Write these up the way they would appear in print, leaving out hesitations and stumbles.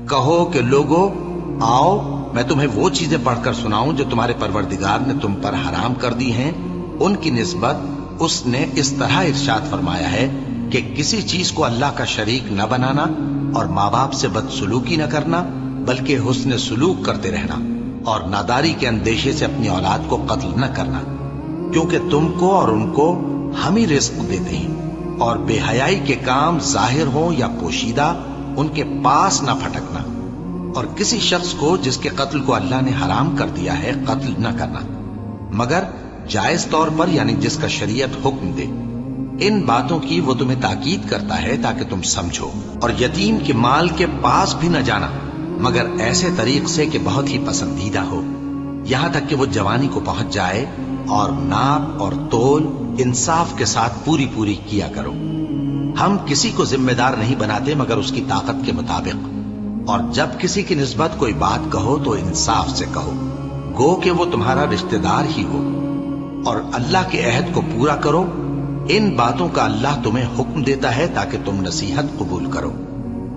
کہو کہ لوگو آؤ میں تمہیں وہ چیزیں پڑھ کر سناؤں جو تمہارے پروردگار نے تم پر حرام کر دی ہیں۔ ان کی نسبت اس نے اس طرح ارشاد فرمایا ہے کہ کسی چیز کو اللہ کا شریک نہ بنانا اور ماں باپ سے بدسلوکی نہ کرنا، بلکہ حسن سلوک کرتے رہنا، اور ناداری کے اندیشے سے اپنی اولاد کو قتل نہ کرنا، کیونکہ تم کو اور ان کو ہم ہی رزق دیتے ہیں، اور بے حیائی کے کام ظاہر ہوں یا پوشیدہ ان کے پاس نہ پھٹکنا، اور کسی شخص کو جس کے قتل کو اللہ نے حرام کر دیا ہے قتل نہ کرنا، مگر جائز طور پر، یعنی جس کا شریعت حکم دے۔ ان باتوں کی وہ تمہیں تاکید کرتا ہے تاکہ تم سمجھو، اور یتیم کے مال کے پاس بھی نہ جانا مگر ایسے طریق سے کہ بہت ہی پسندیدہ ہو، یہاں تک کہ وہ جوانی کو پہنچ جائے، اور ناپ اور تول انصاف کے ساتھ پوری پوری کیا کرو۔ ہم کسی کو ذمہ دار نہیں بناتے مگر اس کی طاقت کے مطابق، اور جب کسی کی نسبت کوئی بات کہو تو انصاف سے کہو، گو کہ وہ تمہارا رشتہ دار ہی ہو، اور اللہ کے عہد کو پورا کرو۔ ان باتوں کا اللہ تمہیں حکم دیتا ہے تاکہ تم نصیحت قبول کرو،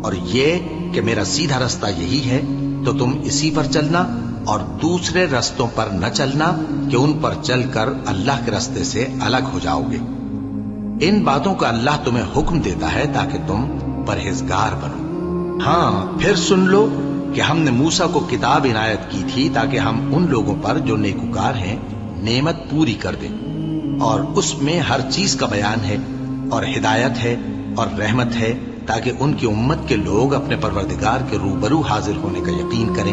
اور یہ کہ میرا سیدھا رستہ یہی ہے تو تم اسی پر چلنا، اور دوسرے رستوں پر نہ چلنا کہ ان پر چل کر اللہ کے رستے سے الگ ہو جاؤ گے۔ ان باتوں کا اللہ تمہیں حکم دیتا ہے تاکہ تم پرہیزگار بنو۔ ہاں پھر سن لو کہ ہم نے موسیٰ کو کتاب عنایت کی تھی تاکہ ہم ان لوگوں پر جو نیکوکار ہیں نعمت پوری کر دیں، اور اس میں ہر چیز کا بیان ہے اور ہدایت ہے اور رحمت ہے، تاکہ ان کی امت کے لوگ اپنے پروردگار کے روبرو حاضر ہونے کا یقین کریں